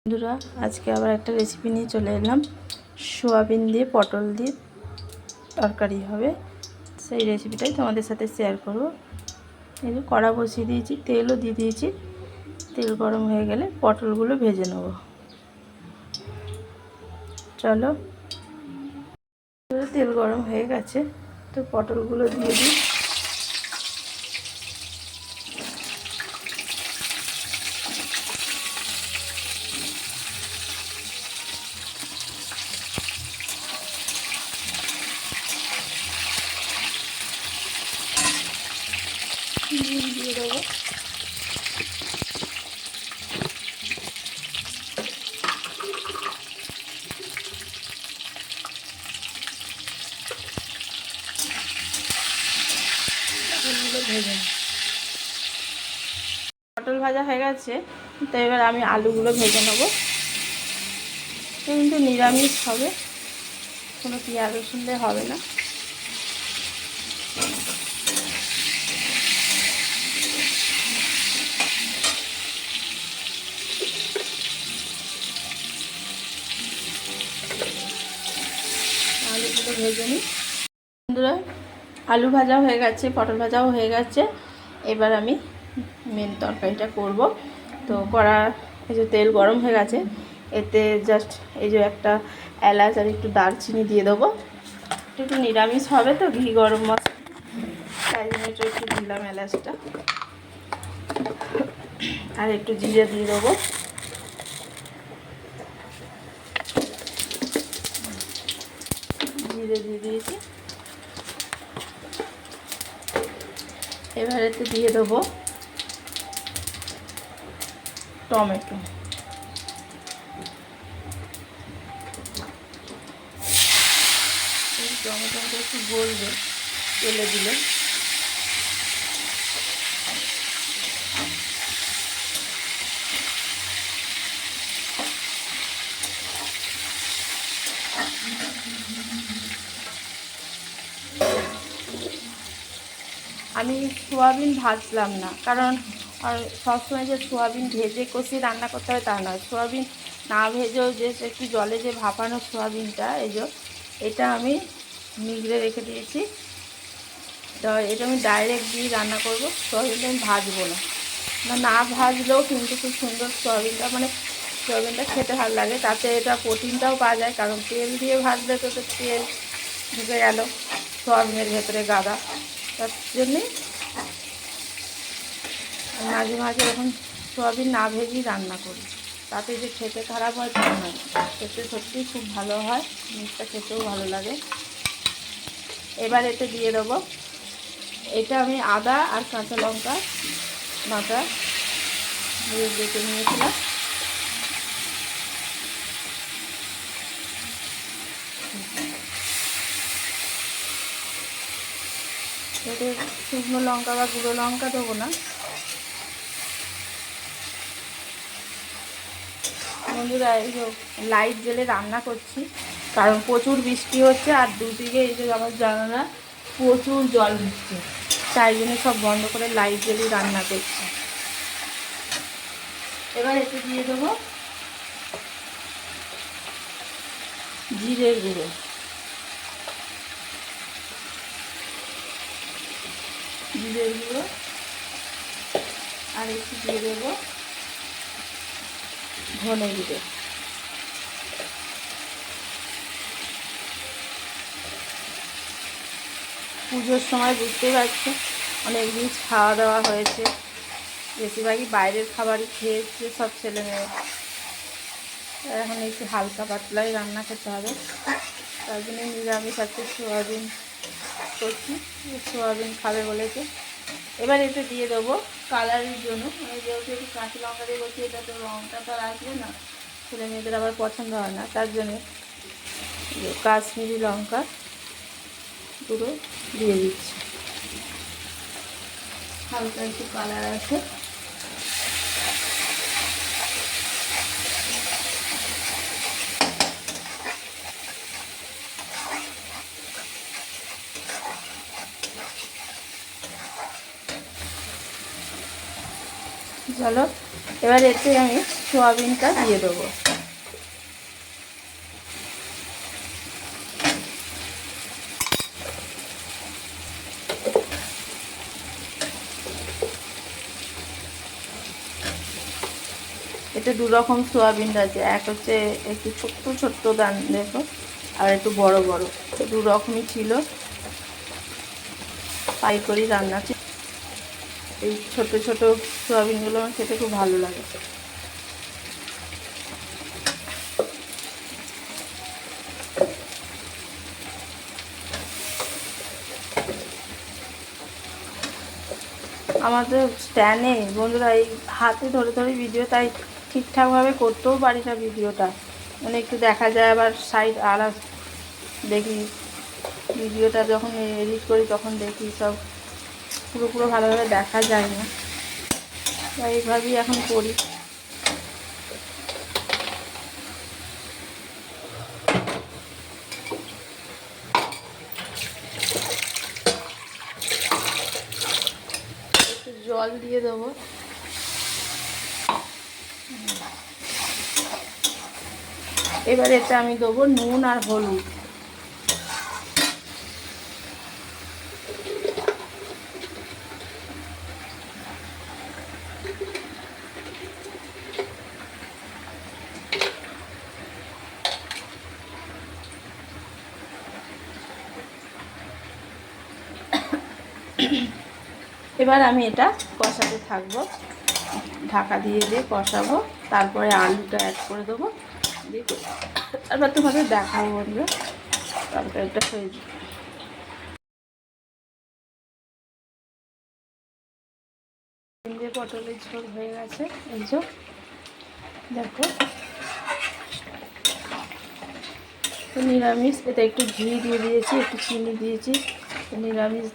বন্ধুরা, আজকে আবার একটা রেসিপি নিয়ে চলে এলাম। সোয়াবিন দিয়ে পটল দিয়ে তরকারি হবে, সেই রেসিপিটাই তোমাদের সাথে শেয়ার করব। এই যে কড়া বসিয়ে দিয়েছি, তেলও দিয়ে দিয়েছি। তেল গরম হয়ে গেলে পটলগুলো ভেজে নেব। চলো, তেল গরম হয়ে গেছে, তো পটলগুলো দিয়ে দিই। দিয়ে দেবো। পটল ভাজা হয়ে গেছে, তো এবার আমি আলুগুলো ভেজে নেব। কিন্তু নিরামিষ হবে, কোনো পেঁয়াজ রসুন দিয়ে হবে না। আলুগুলো ভেজে নিই। বন্ধুরা, আলু ভাজা হয়ে গেছে, পটল ভাজাও হয়ে গেছে। এবার আমি মেন তরকারিটা করব। তো এই যে তেল গরম হয়ে গেছে, এতে জাস্ট এই যে একটা এলাচ আর একটু দারচিনি দিয়ে দেবো। একটু নিরামিষ হবে তো, ঘি গরম মশলা, তাই জন্য একটু দিলাম এলাচটা। আর একটু জিরে দিয়ে দেবো। জিরে দিয়ে দিয়েছি। এবার এতে দিয়ে দেবো টমেটো। টমেটোটা একটু গলবে তেলে দিলে। আমি সোয়াবিন ভাজলাম না, কারণ সবসময় যে সোয়াবিন ভেজে কষিয়ে রান্না করতে হবে তা নয়। সোয়াবিন না ভেজেও যে একটু জলে যে ভাপানো সোয়াবিনটা, এটা আমি নিগড়ে রেখে দিয়েছি। তো এটা আমি ডাইরেক্ট দিয়ে রান্না করব, সোয়াবিনটা আমি ভাজবো না। না ভাজলেও কিন্তু খুব সুন্দর সোয়াবিনটা খেতে ভালো লাগে। তাতে এটা প্রোটিনটাও পাওয়া যায়, কারণ তেল দিয়ে ভাজলে তো তেল ঢুকে গেল সোয়াবিনের ভেতরে গাদা। তার জন্যে মাঝে মাঝে এখন সোয়াবিন না ভেজেই রান্না করি। তাতে যে খেতে খারাপ হয় তা নয়, খেতে সত্যিই খুব ভালো হয়, জিনিসটা খেতেও ভালো লাগে। এবার এতে দিয়ে দেবো, এটা আমি আদা আর কাঁচা লঙ্কা বাটা বেটে নিয়েছিলাম। এতে শুকনো লঙ্কা বা গুঁড়ো লঙ্কা দেবো না। বন্ধুরা, এই যে লাইট জ্বেলে রান্না করছি, কারণ প্রচুর বৃষ্টি হচ্ছে আর দুদিকে এই যে আমার জানালা প্রচুর জল ঢুকছে, তাই জন্য সব বন্ধ করে লাইট জ্বেলে রান্না করছি। এবার এতে দিয়ে দেবো জিরের গুঁড়ো। আর একটু দিয়ে দেবো ধনে জিরে। পুজোর সময় বুঝতেই পারছি অনেক জিনিস খাওয়া দাওয়া হয়েছে, বেশিরভাগই বাইরের খাবারই খেয়েছে সব ছেলেমেয়ে। এখন একটু হালকা পাতলাই রান্না খেতে হবে, তার জন্য নিরামিষ আজকে সোয়াবিন করছি, সোয়াবিন খাবে বলেছে। এবার এতে দিয়ে দেবো কালারের জন্য, যেহেতু একটু কাঁচা লঙ্কা দিয়ে করছি, এটা তো রঙটা তো আসবে না, ছেলে মেয়েদের আবার পছন্দ হয় না, তার জন্যে কাশ্মীরি লঙ্কা গুঁড়ো দিয়ে দিচ্ছি, হালকা একটু কালার আছে। চলো, এবার এতে আমি সোয়াবিনটা দিয়ে দেবো। এতে দু রকম সোয়াবিন আছে, এক হচ্ছে একটু ছোট্ট ছোট্ট দান দেখো, আর একটু বড় বড়, দু রকমই ছিল। ফ্রাই করি রান্না, এই ছোট ছোট সোয়াবিনগুলো আমার খেতে খুব ভালো লাগে। আমাদের স্ট্যান্ডে বন্ধুরা এই হাতে ধরে ধরে ভিডিও, তাই ঠিকঠাকভাবে করতেও পারি না ভিডিওটা, মানে একটু দেখা যায় আবার সাইড আর দেখি ভিডিওটা যখন এডিট করি তখন দেখি সব পুরো ভালোভাবে দেখা যায় না, তাই এইভাবেই এখন করি। একটু জল দিয়ে দেবো। এবার এতে আমি দেবো নুন আর হলুদ। এবার আমি এটা কষাতে থাকবো, ঢাকা দিয়ে দিয়ে কষাবো, তারপরে আলুটা অ্যাড করে দেবো, দিয়ে তারপর তোমাদের দেখাবো বন্ধুরা তরকারিটা হয়ে যাবে। যে পটলের ঝোল হয়ে গেছে, এই যে দেখো, নিরামিষ, এতে একটু ঘি দিয়ে দিয়েছি, একটু চিনি দিয়েছি। নিরামিষ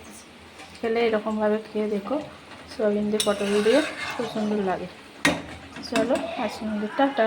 খেলে এরকমভাবে খেয়ে দেখো, সোয়াবিন দিয়ে পটল দিয়ে খুব সুন্দর লাগে। চলো আজকে টাটা।